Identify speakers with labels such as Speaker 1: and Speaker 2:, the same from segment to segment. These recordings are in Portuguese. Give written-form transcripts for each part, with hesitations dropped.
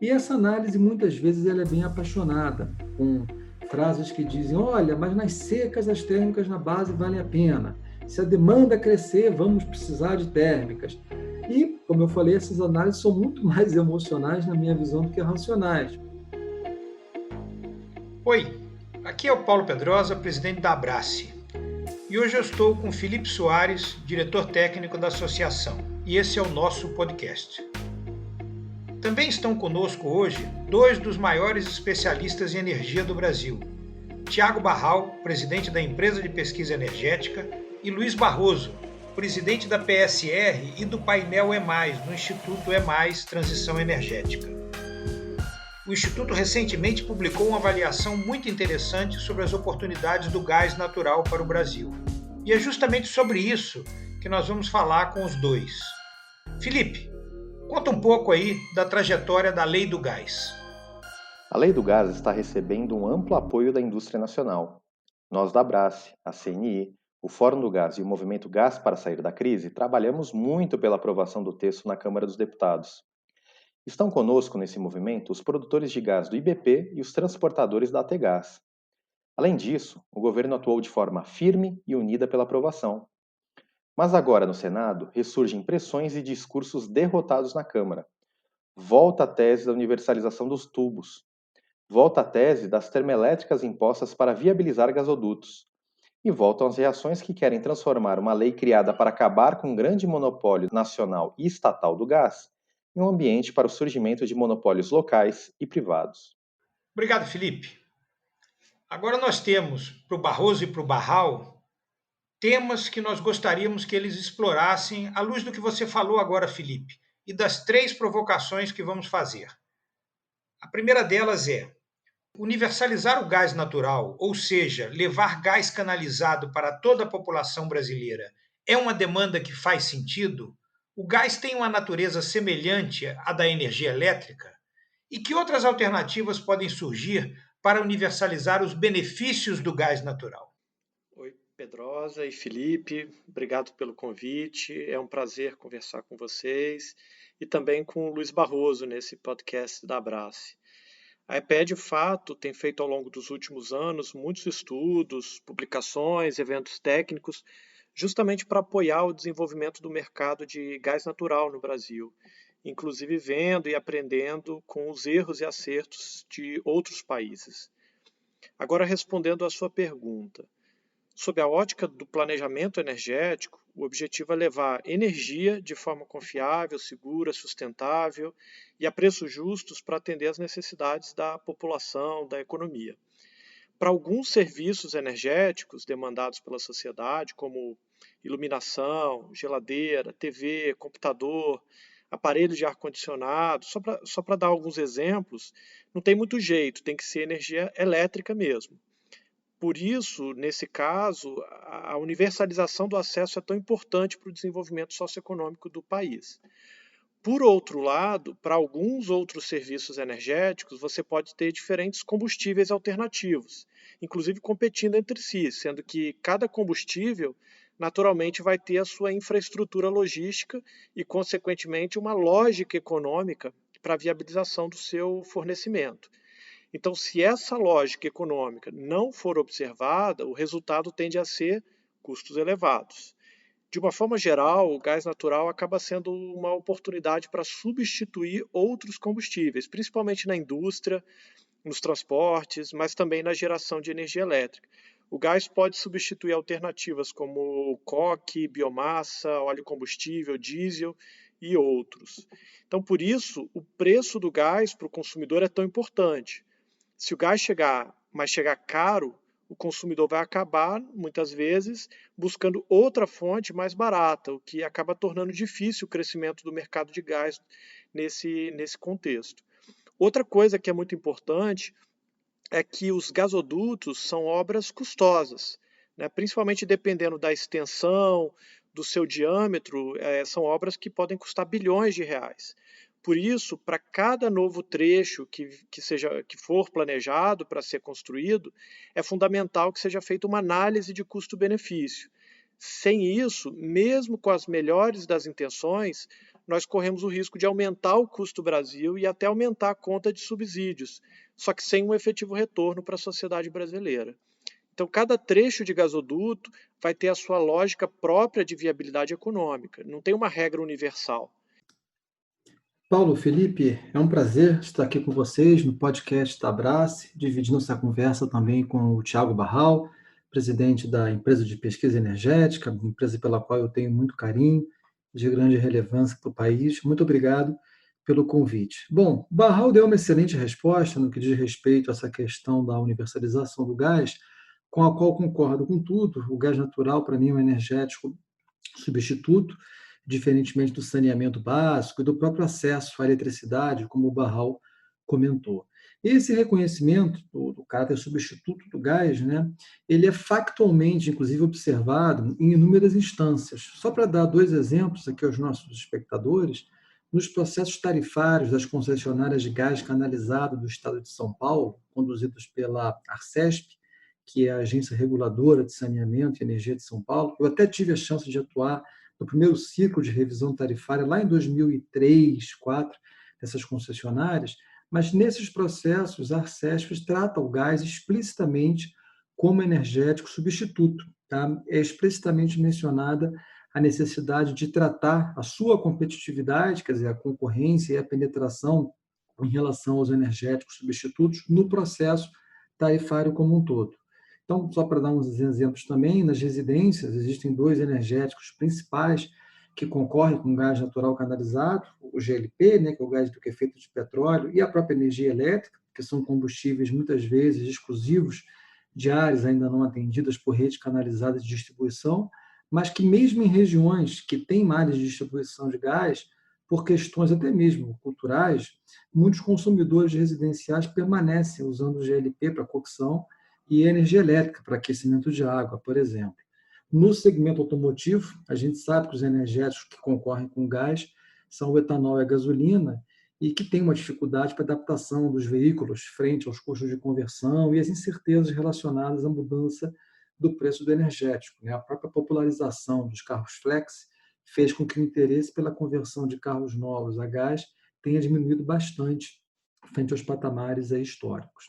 Speaker 1: E essa análise, muitas vezes, ela é bem apaixonada, com frases que dizem: olha, mas nas secas as térmicas na base valem a pena. Se a demanda crescer, vamos precisar de térmicas. E, como eu falei, essas análises são muito mais emocionais, na minha visão, do que racionais.
Speaker 2: Oi, aqui é o Paulo Pedrosa, presidente da Abrace. E hoje eu estou com Felipe Soares, diretor técnico da associação. E esse é o nosso podcast. Também estão conosco hoje dois dos maiores especialistas em energia do Brasil: Tiago Barral, presidente da empresa de pesquisa energética, e Luiz Barroso, presidente da PSR e do painel E+, no Instituto E+, Transição Energética. O Instituto recentemente publicou uma avaliação muito interessante sobre as oportunidades do gás natural para o Brasil. E é justamente sobre isso que nós vamos falar com os dois. Felipe, conta um pouco aí da trajetória da Lei do Gás.
Speaker 3: A Lei do Gás está recebendo um amplo apoio da indústria nacional. Nós da Abrace, a CNI, o Fórum do Gás e o Movimento Gás para Sair da Crise trabalhamos muito pela aprovação do texto na Câmara dos Deputados. Estão conosco nesse movimento os produtores de gás do IBP e os transportadores da ATGás. Além disso, o governo atuou de forma firme e unida pela aprovação. Mas agora, no Senado, ressurgem pressões e discursos derrotados na Câmara. Volta a tese da universalização dos tubos. Volta a tese das termoelétricas impostas para viabilizar gasodutos. E voltam as reações que querem transformar uma lei criada para acabar com um grande monopólio nacional e estatal do gás em um ambiente para o surgimento de monopólios locais e privados.
Speaker 2: Obrigado, Felipe. Agora nós temos, para o Barroso e para o Barral, temas que nós gostaríamos que eles explorassem à luz do que você falou agora, Felipe, e das três provocações que vamos fazer. A primeira delas é: universalizar o gás natural, ou seja, levar gás canalizado para toda a população brasileira, é uma demanda que faz sentido? O gás tem uma natureza semelhante à da energia elétrica? E que outras alternativas podem surgir para universalizar os benefícios do gás natural?
Speaker 4: Oi, Pedrosa e Felipe, obrigado pelo convite. É um prazer conversar com vocês e também com o Luiz Barroso nesse podcast da Abrace. A EPE, de fato, tem feito ao longo dos últimos anos muitos estudos, publicações, eventos técnicos, justamente para apoiar o desenvolvimento do mercado de gás natural no Brasil, inclusive vendo e aprendendo com os erros e acertos de outros países. Agora, respondendo à sua pergunta. Sob a ótica do planejamento energético, o objetivo é levar energia de forma confiável, segura, sustentável e a preços justos para atender às necessidades da população, da economia. Para alguns serviços energéticos demandados pela sociedade, como iluminação, geladeira, TV, computador, aparelho de ar-condicionado, só para dar alguns exemplos, não tem muito jeito, tem que ser energia elétrica mesmo. Por isso, nesse caso, a universalização do acesso é tão importante para o desenvolvimento socioeconômico do país. Por outro lado, para alguns outros serviços energéticos, você pode ter diferentes combustíveis alternativos, inclusive competindo entre si, sendo que cada combustível naturalmente vai ter a sua infraestrutura logística e, consequentemente, uma lógica econômica para a viabilização do seu fornecimento. Então, se essa lógica econômica não for observada, o resultado tende a ser custos elevados. De uma forma geral, o gás natural acaba sendo uma oportunidade para substituir outros combustíveis, principalmente na indústria, nos transportes, mas também na geração de energia elétrica. O gás pode substituir alternativas como coque, biomassa, óleo combustível, diesel e outros. Então, por isso, o preço do gás para o consumidor é tão importante. Se o gás chegar caro, o consumidor vai acabar, muitas vezes, buscando outra fonte mais barata, o que acaba tornando difícil o crescimento do mercado de gás nesse contexto. Outra coisa que é muito importante é que os gasodutos são obras custosas, né? Principalmente dependendo da extensão, do seu diâmetro, são obras que podem custar bilhões de reais. Por isso, para cada novo trecho que for planejado para ser construído, é fundamental que seja feita uma análise de custo-benefício. Sem isso, mesmo com as melhores das intenções, nós corremos o risco de aumentar o custo do Brasil e até aumentar a conta de subsídios, só que sem um efetivo retorno para a sociedade brasileira. Então, cada trecho de gasoduto vai ter a sua lógica própria de viabilidade econômica, não tem uma regra universal.
Speaker 1: Paulo, Felipe, é um prazer estar aqui com vocês no podcast da Abrace, dividindo essa conversa também com o Thiago Barral, presidente da empresa de pesquisa energética, empresa pela qual eu tenho muito carinho, de grande relevância para o país. Muito obrigado pelo convite. Bom, o Barral deu uma excelente resposta no que diz respeito a essa questão da universalização do gás, com a qual concordo com tudo. O gás natural, para mim, é um energético substituto, diferentemente do saneamento básico e do próprio acesso à eletricidade, como o Barral comentou. Esse reconhecimento do caráter substituto do gás, né, ele é factualmente, inclusive, observado em inúmeras instâncias. Só para dar dois exemplos aqui aos nossos espectadores, nos processos tarifários das concessionárias de gás canalizado do Estado de São Paulo, conduzidos pela Arcesp, que é a agência reguladora de saneamento e energia de São Paulo, eu até tive a chance de atuar no primeiro ciclo de revisão tarifária, lá em 2003, 2004, dessas concessionárias, mas nesses processos, a Arcesp trata o gás explicitamente como energético substituto. Tá? É explicitamente mencionada a necessidade de tratar a sua competitividade, quer dizer, a concorrência e a penetração em relação aos energéticos substitutos no processo tarifário como um todo. Então, só para dar uns exemplos também, nas residências existem dois energéticos principais que concorrem com o gás natural canalizado, o GLP, né, que é o gás liquefeito de petróleo, e a própria energia elétrica, que são combustíveis muitas vezes exclusivos de áreas ainda não atendidas por redes canalizadas de distribuição, mas que mesmo em regiões que têm malhas de distribuição de gás, por questões até mesmo culturais, muitos consumidores residenciais permanecem usando o GLP para cocção e energia elétrica para aquecimento de água, por exemplo. No segmento automotivo, a gente sabe que os energéticos que concorrem com gás são o etanol e a gasolina, e que tem uma dificuldade para adaptação dos veículos frente aos custos de conversão e as incertezas relacionadas à mudança do preço do energético. A própria popularização dos carros flex fez com que o interesse pela conversão de carros novos a gás tenha diminuído bastante frente aos patamares históricos.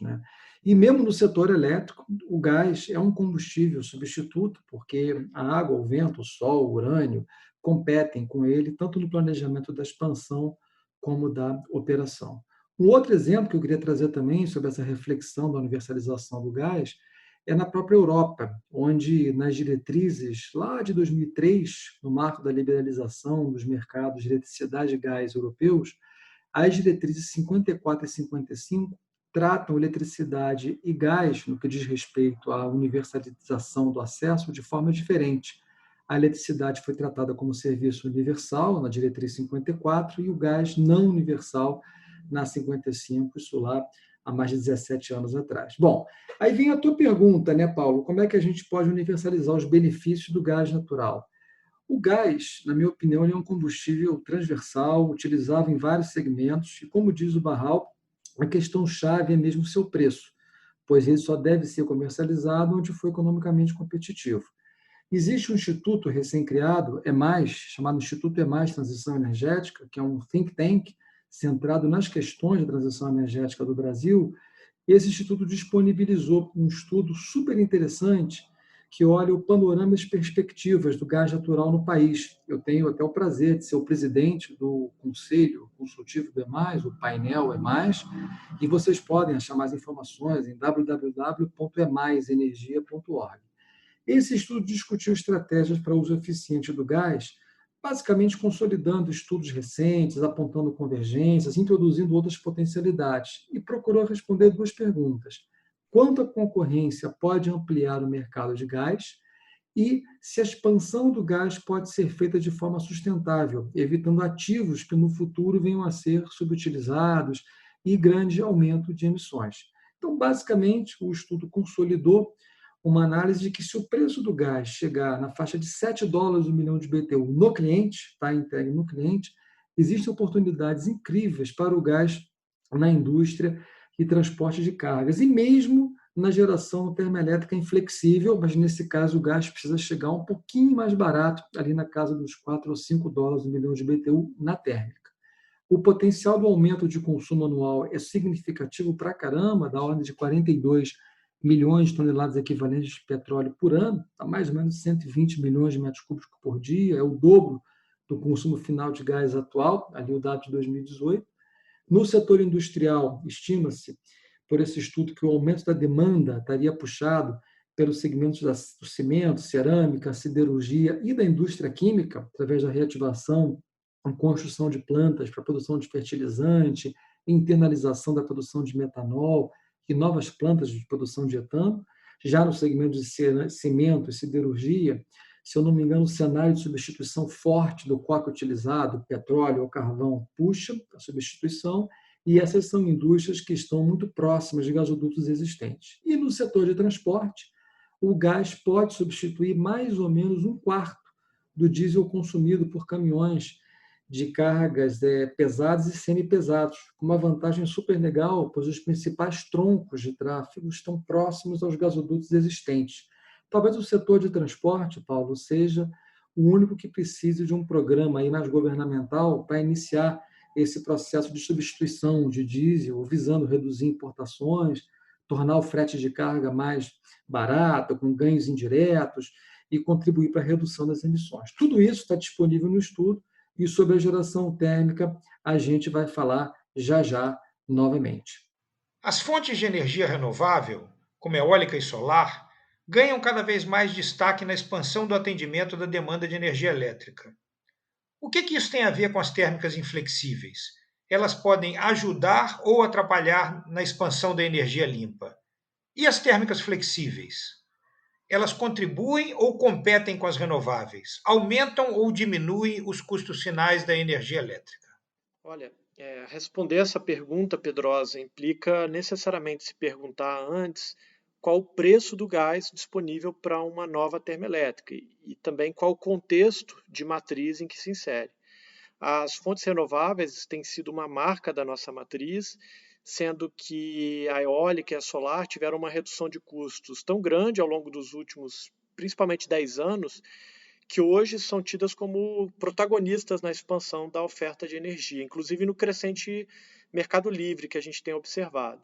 Speaker 1: E mesmo no setor elétrico, o gás é um combustível substituto, porque a água, o vento, o sol, o urânio competem com ele, tanto no planejamento da expansão como da operação. Um outro exemplo que eu queria trazer também sobre essa reflexão da universalização do gás é na própria Europa, onde nas diretrizes lá de 2003, no marco da liberalização dos mercados de eletricidade e gás europeus, as diretrizes 54 e 55 tratam eletricidade e gás, no que diz respeito à universalização do acesso, de forma diferente. A eletricidade foi tratada como serviço universal, na diretriz 54, e o gás não universal, na 55, isso lá há mais de 17 anos atrás. Bom, aí vem a tua pergunta, né, Paulo? Como é que a gente pode universalizar os benefícios do gás natural? O gás, na minha opinião, é um combustível transversal, utilizável em vários segmentos, e como diz o Barral, a questão-chave é mesmo o seu preço, pois ele só deve ser comercializado onde for economicamente competitivo. Existe um instituto recém-criado, chamado Instituto Transição Energética, que é um think tank centrado nas questões de transição energética do Brasil. Esse instituto disponibilizou um estudo super interessante que olha o panorama e as perspectivas do gás natural no país. Eu tenho até o prazer de ser o presidente do Conselho Consultivo do EMAS, o painel EMAS, e vocês podem achar mais informações em www.emasenergia.org. Esse estudo discutiu estratégias para o uso eficiente do gás, basicamente consolidando estudos recentes, apontando convergências, introduzindo outras potencialidades, e procurou responder duas perguntas. Quanto a concorrência pode ampliar o mercado de gás e se a expansão do gás pode ser feita de forma sustentável, evitando ativos que no futuro venham a ser subutilizados e grande aumento de emissões. Então, basicamente, o estudo consolidou uma análise de que se o preço do gás chegar na faixa de $7 o milhão de BTU no cliente, está entregue no cliente, existem oportunidades incríveis para o gás na indústria e transporte de cargas, e mesmo na geração termoelétrica inflexível, mas nesse caso o gás precisa chegar um pouquinho mais barato, ali na casa dos 4 ou 5 dólares o milhão de BTU na térmica. O potencial do aumento de consumo anual é significativo para caramba, da ordem de 42 milhões de toneladas equivalentes de petróleo por ano, a mais ou menos 120 milhões de metros cúbicos por dia, é o dobro do consumo final de gás atual, ali o dado de 2018. No setor industrial, estima-se, por esse estudo, que o aumento da demanda estaria puxado pelos segmentos do cimento, cerâmica, siderurgia e da indústria química, através da reativação, a construção de plantas para a produção de fertilizante, internalização da produção de metanol e novas plantas de produção de etano. Já no segmento de cimento e siderurgia, se eu não me engano, o cenário de substituição forte do coque utilizado, petróleo ou carvão, puxa a substituição, e essas são indústrias que estão muito próximas de gasodutos existentes. E no setor de transporte, o gás pode substituir mais ou menos um quarto do diesel consumido por caminhões de cargas pesados e semipesados, com uma vantagem super legal, pois os principais troncos de tráfego estão próximos aos gasodutos existentes. Talvez o setor de transporte, Paulo, seja o único que precise de um programa aí mais governamental para iniciar esse processo de substituição de diesel, visando reduzir importações, tornar o frete de carga mais barato, com ganhos indiretos e contribuir para a redução das emissões. Tudo isso está disponível no estudo e sobre a geração térmica a gente vai falar já novamente.
Speaker 2: As fontes de energia renovável, como eólica e solar, ganham cada vez mais destaque na expansão do atendimento da demanda de energia elétrica. O que isso tem a ver com as térmicas inflexíveis? Elas podem ajudar ou atrapalhar na expansão da energia limpa. E as térmicas flexíveis? Elas contribuem ou competem com as renováveis? Aumentam ou diminuem os custos finais da energia elétrica?
Speaker 4: Olha, responder essa pergunta, Pedrosa, implica necessariamente se perguntar antes qual o preço do gás disponível para uma nova termoelétrica e também qual o contexto de matriz em que se insere. As fontes renováveis têm sido uma marca da nossa matriz, sendo que a eólica e a solar tiveram uma redução de custos tão grande ao longo dos últimos, principalmente 10 anos, que hoje são tidas como protagonistas na expansão da oferta de energia, inclusive no crescente mercado livre que a gente tem observado.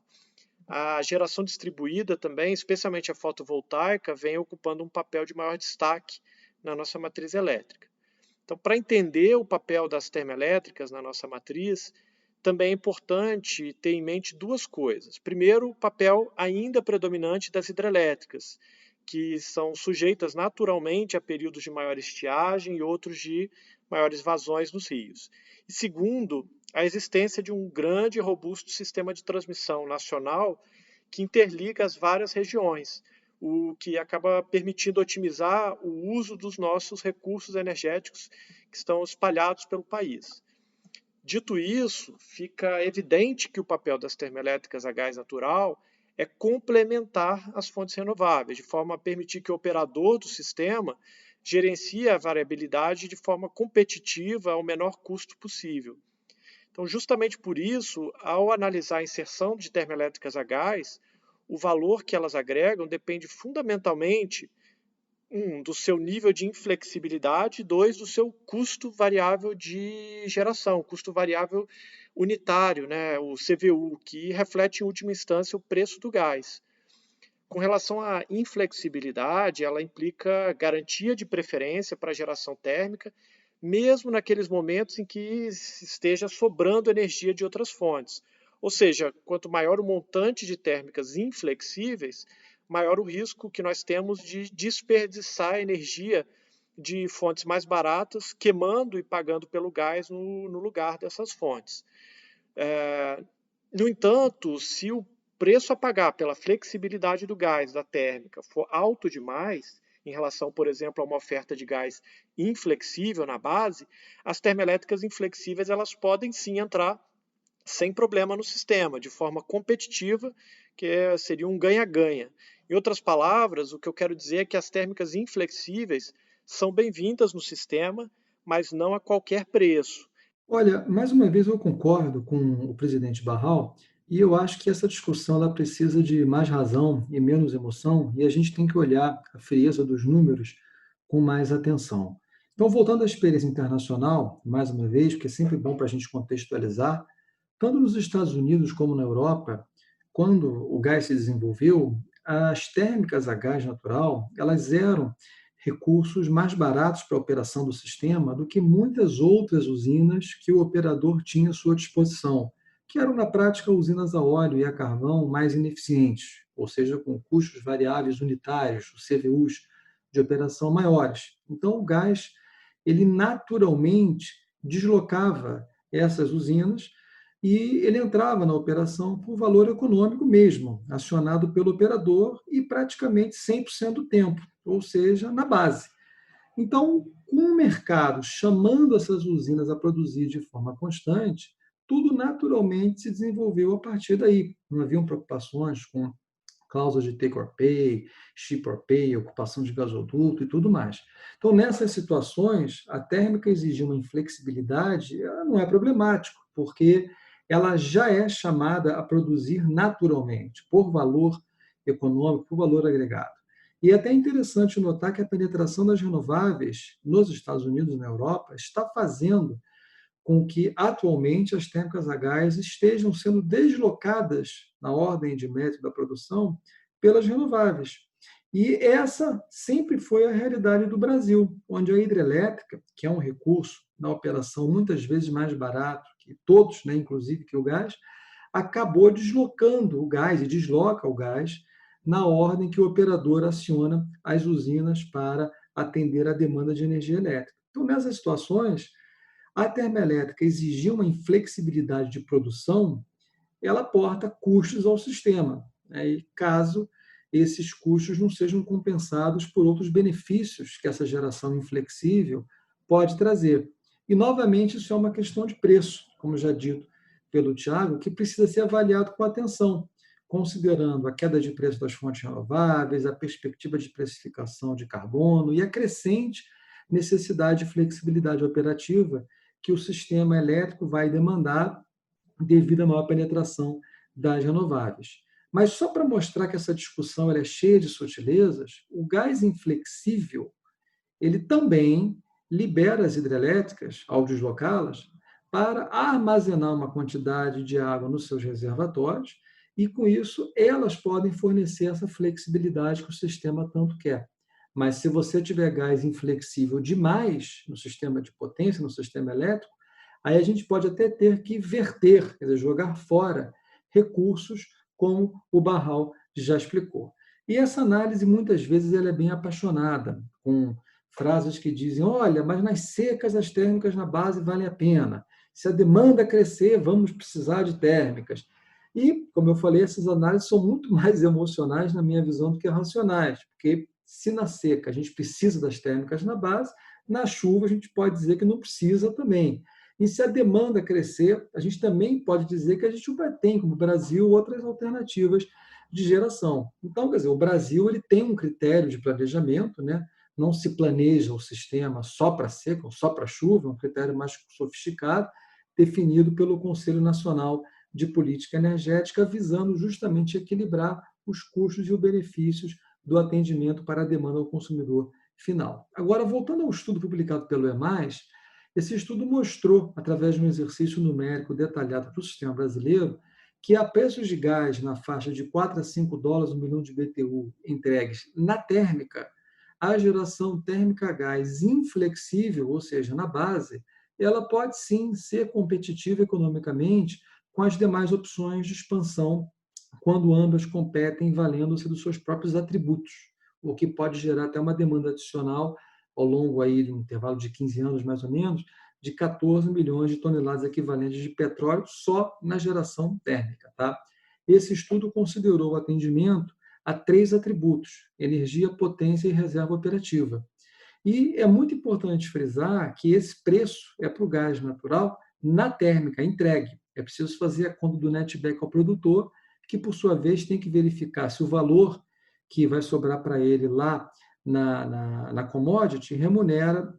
Speaker 4: A geração distribuída também, especialmente a fotovoltaica, vem ocupando um papel de maior destaque na nossa matriz elétrica. Então, para entender o papel das termoelétricas na nossa matriz, também é importante ter em mente duas coisas. Primeiro, o papel ainda predominante das hidrelétricas, que são sujeitas naturalmente a períodos de maior estiagem e outros de maiores vazões nos rios. E segundo, a existência de um grande e robusto sistema de transmissão nacional que interliga as várias regiões, o que acaba permitindo otimizar o uso dos nossos recursos energéticos que estão espalhados pelo país. Dito isso, fica evidente que o papel das termoelétricas a gás natural é complementar as fontes renováveis, de forma a permitir que o operador do sistema gerencie a variabilidade de forma competitiva ao menor custo possível. Então, justamente por isso, ao analisar a inserção de termoelétricas a gás, o valor que elas agregam depende fundamentalmente, do seu nível de inflexibilidade, 2, do seu custo variável de geração, custo variável unitário, né, o CVU, que reflete em última instância o preço do gás. Com relação à inflexibilidade, ela implica garantia de preferência para a geração térmica, mesmo naqueles momentos em que esteja sobrando energia de outras fontes. Ou seja, quanto maior o montante de térmicas inflexíveis, maior o risco que nós temos de desperdiçar energia de fontes mais baratas, queimando e pagando pelo gás no lugar dessas fontes. No entanto, se o preço a pagar pela flexibilidade do gás da térmica for alto demais, em relação, por exemplo, a uma oferta de gás inflexível na base, as termoelétricas inflexíveis elas podem sim entrar sem problema no sistema, de forma competitiva, que seria um ganha-ganha. Em outras palavras, o que eu quero dizer é que as térmicas inflexíveis são bem-vindas no sistema, mas não a qualquer preço.
Speaker 1: Olha, mais uma vez eu concordo com o presidente Barral E eu acho que essa discussão ela precisa de mais razão e menos emoção, e a gente tem que olhar a frieza dos números com mais atenção. Então, voltando à experiência internacional, mais uma vez, porque é sempre bom para a gente contextualizar, tanto nos Estados Unidos como na Europa, quando o gás se desenvolveu, as térmicas a gás natural, elas eram recursos mais baratos para a operação do sistema do que muitas outras usinas que o operador tinha à sua disposição, que eram, na prática, usinas a óleo e a carvão mais ineficientes, ou seja, com custos variáveis unitários, os CVUs de operação maiores. Então, o gás, ele naturalmente deslocava essas usinas e ele entrava na operação por valor econômico mesmo, acionado pelo operador e praticamente 100% do tempo, ou seja, na base. Então, com o mercado chamando essas usinas a produzir de forma constante, tudo naturalmente se desenvolveu a partir daí. Não haviam preocupações com cláusulas de take or pay, ship or pay, ocupação de gasoduto e tudo mais. Então, nessas situações, a térmica exigir uma inflexibilidade não é problemático, porque ela já é chamada a produzir naturalmente, por valor econômico, por valor agregado. E é até interessante notar que a penetração das renováveis nos Estados Unidos e na Europa está fazendo com que, atualmente, as térmicas a gás estejam sendo deslocadas na ordem de mérito da produção pelas renováveis. E essa sempre foi a realidade do Brasil, onde a hidrelétrica, que é um recurso na operação muitas vezes mais barato que todos, né, inclusive que o gás, acabou deslocando o gás e desloca o gás na ordem que o operador aciona as usinas para atender a demanda de energia elétrica. Então, nessas situações, a termoelétrica exigir uma inflexibilidade de produção, ela aporta custos ao sistema, né? E caso esses custos não sejam compensados por outros benefícios que essa geração inflexível pode trazer. E, novamente, isso é uma questão de preço, como já dito pelo Tiago, que precisa ser avaliado com atenção, considerando a queda de preço das fontes renováveis, a perspectiva de precificação de carbono e a crescente necessidade de flexibilidade operativa que o sistema elétrico vai demandar devido à maior penetração das renováveis. Mas só para mostrar que essa discussão ela é cheia de sutilezas, o gás inflexível ele também libera as hidrelétricas, ao deslocá-las, para armazenar uma quantidade de água nos seus reservatórios e, com isso, elas podem fornecer essa flexibilidade que o sistema tanto quer. Mas se você tiver gás inflexível demais no sistema de potência, no sistema elétrico, aí a gente pode até ter que verter, quer dizer, jogar fora recursos, como o Barral já explicou. E essa análise, muitas vezes, ela é bem apaixonada, com frases que dizem, olha, mas nas secas as térmicas na base valem a pena. Se a demanda crescer, vamos precisar de térmicas. E, como eu falei, essas análises são muito mais emocionais, na minha visão, do que racionais, porque se na seca a gente precisa das térmicas na base, na chuva a gente pode dizer que não precisa também. E se a demanda crescer, a gente também pode dizer que a gente tem, como o Brasil, outras alternativas de geração. Então, quer dizer, o Brasil ele tem um critério de planejamento, né? Não se planeja o sistema só para seca ou só para chuva, é um critério mais sofisticado, definido pelo Conselho Nacional de Política Energética, visando justamente equilibrar os custos e os benefícios do atendimento para a demanda ao consumidor final. Agora, voltando ao estudo publicado pelo EMAS, esse estudo mostrou, através de um exercício numérico detalhado para o sistema brasileiro, que a preços de gás na faixa de 4 a 5 dólares o milhão de BTU entregues na térmica, a geração térmica a gás inflexível, ou seja, na base, ela pode sim ser competitiva economicamente com as demais opções de expansão, quando ambas competem valendo-se dos seus próprios atributos, o que pode gerar até uma demanda adicional ao longo aí de um intervalo de 15 anos, mais ou menos, de 14 milhões de toneladas equivalentes de petróleo só na geração térmica. Tá? Esse estudo considerou o atendimento a 3 atributos: energia, potência e reserva operativa. E é muito importante frisar que esse preço é para o gás natural na térmica, entregue. É preciso fazer a conta do netback ao produtor, que, por sua vez, tem que verificar se o valor que vai sobrar para ele lá na commodity remunera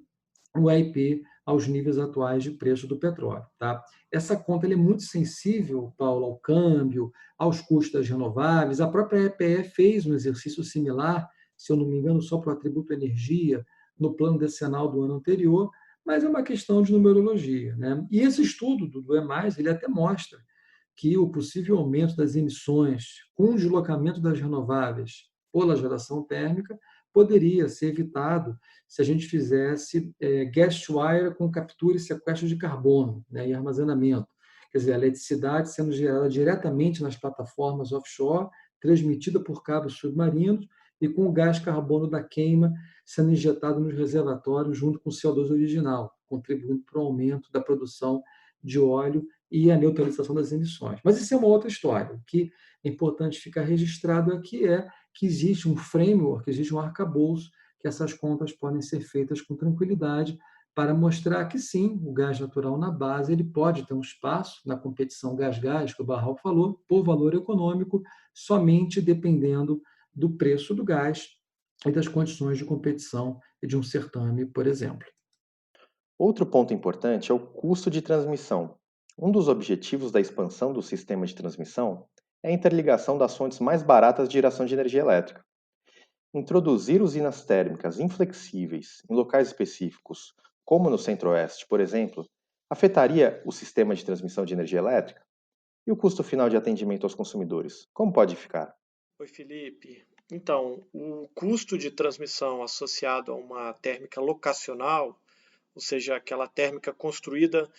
Speaker 1: o EIP aos níveis atuais de preço do petróleo. Tá? Essa conta é muito sensível, Paulo, ao câmbio, aos custos das renováveis. A própria EPE fez um exercício similar, se eu não me engano, só para o atributo energia, no plano decenal do ano anterior, mas é uma questão de numerologia. Né? E esse estudo do E+, ele até mostra que o possível aumento das emissões com o deslocamento das renováveis pela geração térmica poderia ser evitado se a gente fizesse gas to wire com captura e sequestro de carbono, né, e armazenamento. Quer dizer, a eletricidade sendo gerada diretamente nas plataformas offshore, transmitida por cabos submarinos e com o gás carbono da queima sendo injetado nos reservatórios junto com o CO2 original, contribuindo para o aumento da produção de óleo e a neutralização das emissões. Mas isso é uma outra história. O que é importante ficar registrado aqui é que existe um framework, existe um arcabouço, que essas contas podem ser feitas com tranquilidade para mostrar que sim, o gás natural na base ele pode ter um espaço na competição gás-gás, que o Barral falou, por valor econômico, somente dependendo do preço do gás e das condições de competição de um certame, por exemplo.
Speaker 3: Outro ponto importante é o custo de transmissão. Um dos objetivos da expansão do sistema de transmissão é a interligação das fontes mais baratas de geração de energia elétrica. Introduzir usinas térmicas inflexíveis em locais específicos, como no Centro-Oeste, por exemplo, afetaria o sistema de transmissão de energia elétrica? E o custo final de atendimento aos consumidores? Como pode ficar?
Speaker 4: Oi, Felipe. Então, o custo de transmissão associado a uma térmica locacional, ou seja, aquela térmica construída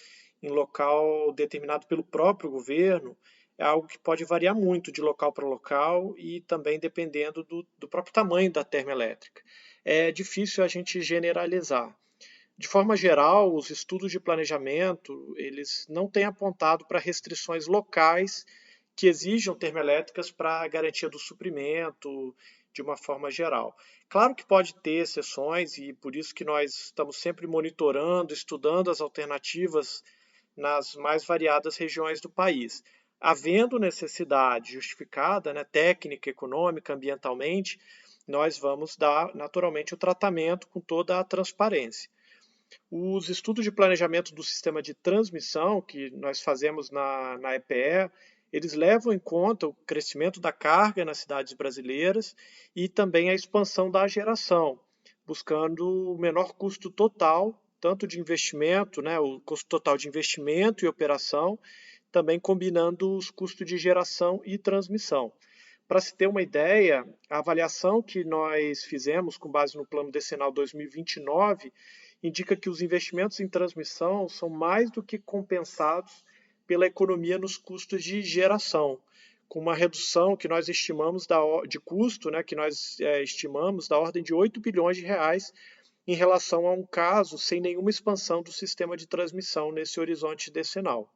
Speaker 4: em local determinado pelo próprio governo, é algo que pode variar muito de local para local e também dependendo do próprio tamanho da termoelétrica. É difícil a gente generalizar. De forma geral, os estudos de planejamento, eles não têm apontado para restrições locais que exijam termoelétricas para a garantia do suprimento de uma forma geral. Claro que pode ter exceções e por isso que nós estamos sempre monitorando, estudando as alternativas nas mais variadas regiões do país. Havendo necessidade justificada, né, técnica, econômica, ambientalmente, nós vamos dar naturalmente o tratamento com toda a transparência. Os estudos de planejamento do sistema de transmissão que nós fazemos na EPE, eles levam em conta o crescimento da carga nas cidades brasileiras e também a expansão da geração, buscando o menor custo total, tanto de investimento, né, o custo total de investimento e operação, também combinando os custos de geração e transmissão. Para se ter uma ideia, a avaliação que nós fizemos com base no Plano Decenal 2029 indica que os investimentos em transmissão são mais do que compensados pela economia nos custos de geração, com uma redução que nós estimamos de custo, né, que nós estimamos da ordem de 8 bilhões de reais em relação a um caso sem nenhuma expansão do sistema de transmissão nesse horizonte decenal.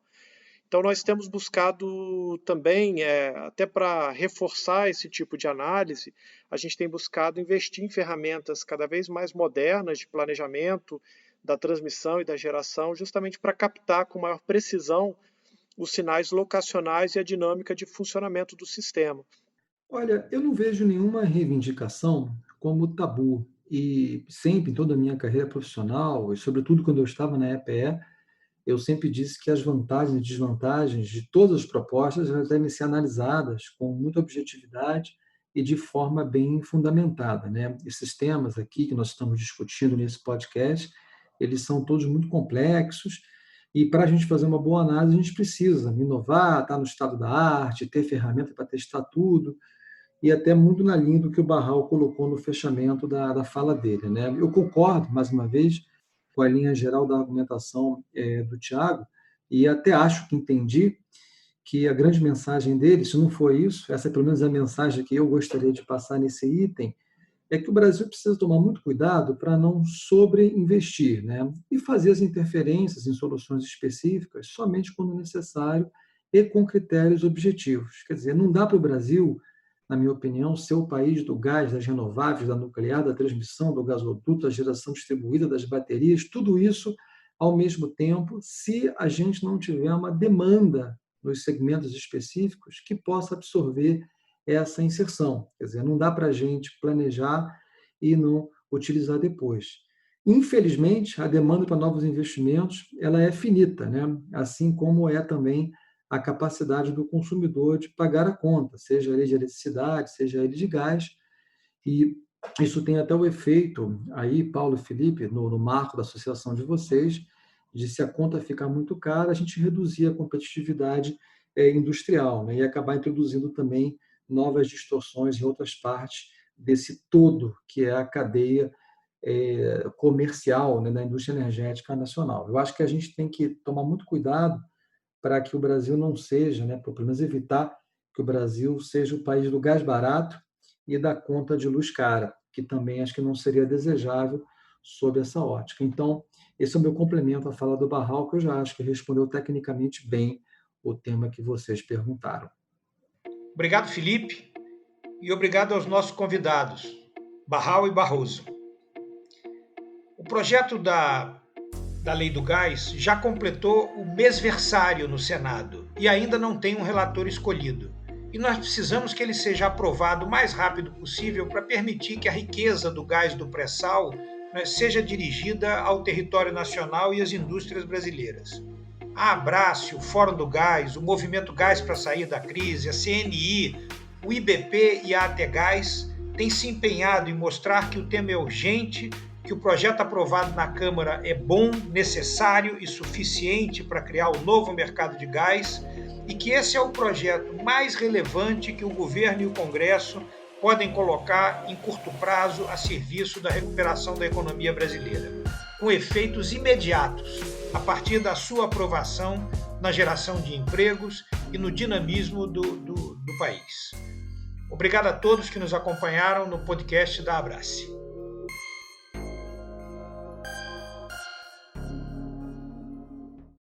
Speaker 4: Então, nós temos buscado também, até para reforçar esse tipo de análise, a gente tem buscado investir em ferramentas cada vez mais modernas de planejamento da transmissão e da geração, justamente para captar com maior precisão os sinais locacionais e a dinâmica de funcionamento do sistema.
Speaker 1: Olha, eu não vejo nenhuma reivindicação como tabu. E sempre, em toda a minha carreira profissional, e sobretudo quando eu estava na EPE, eu sempre disse que as vantagens e desvantagens de todas as propostas elas devem ser analisadas com muita objetividade e de forma bem fundamentada, né? Esses temas aqui que nós estamos discutindo nesse podcast, eles são todos muito complexos e para a gente fazer uma boa análise, a gente precisa inovar, estar no estado da arte, ter ferramenta para testar tudo e até muito na linha do que o Barral colocou no fechamento da fala dele, né? Eu concordo, mais uma vez, com a linha geral da argumentação do Tiago, e até acho que entendi que a grande mensagem dele, se não for isso, essa é pelo menos a mensagem que eu gostaria de passar nesse item, é que o Brasil precisa tomar muito cuidado para não sobreinvestir, né? E fazer as interferências em soluções específicas somente quando necessário e com critérios objetivos. Quer dizer, não dá para o Brasil, na minha opinião, ser o país do gás, das renováveis, da nuclear, da transmissão, do gasoduto, da geração distribuída, das baterias, tudo isso ao mesmo tempo, se a gente não tiver uma demanda nos segmentos específicos que possa absorver essa inserção. Quer dizer, não dá para a gente planejar e não utilizar depois. Infelizmente, a demanda para novos investimentos ela é finita, né? Assim como é também a capacidade do consumidor de pagar a conta, seja ele de eletricidade, seja ele de gás, e isso tem até o efeito, aí, Paulo e Felipe, no marco da associação de vocês, de se a conta ficar muito cara, a gente reduzir a competitividade industrial, né? E acabar introduzindo também novas distorções em outras partes desse todo que é a cadeia comercial, né, da indústria energética nacional. Eu acho que a gente tem que tomar muito cuidado para que o Brasil não seja, né, pelo menos evitar que o Brasil seja o país do gás barato e da conta de luz cara, que também acho que não seria desejável sob essa ótica. Então, esse é o meu complemento à fala do Barral, que eu já acho que respondeu tecnicamente bem o tema que vocês perguntaram.
Speaker 2: Obrigado, Felipe, e obrigado aos nossos convidados, Barral e Barroso. O projeto da Lei do Gás já completou o mêsversário no Senado e ainda não tem um relator escolhido. E nós precisamos que ele seja aprovado o mais rápido possível para permitir que a riqueza do gás do pré-sal, né, seja dirigida ao território nacional e às indústrias brasileiras. A Abrace, o Fórum do Gás, o Movimento Gás para Sair da Crise, a CNI, o IBP e a ATGás têm se empenhado em mostrar que o tema é urgente, que o projeto aprovado na Câmara é bom, necessário e suficiente para criar o novo mercado de gás e que esse é o projeto mais relevante que o governo e o Congresso podem colocar em curto prazo a serviço da recuperação da economia brasileira, com efeitos imediatos a partir da sua aprovação na geração de empregos e no dinamismo do país. Obrigado a todos que nos acompanharam no podcast da Abrace.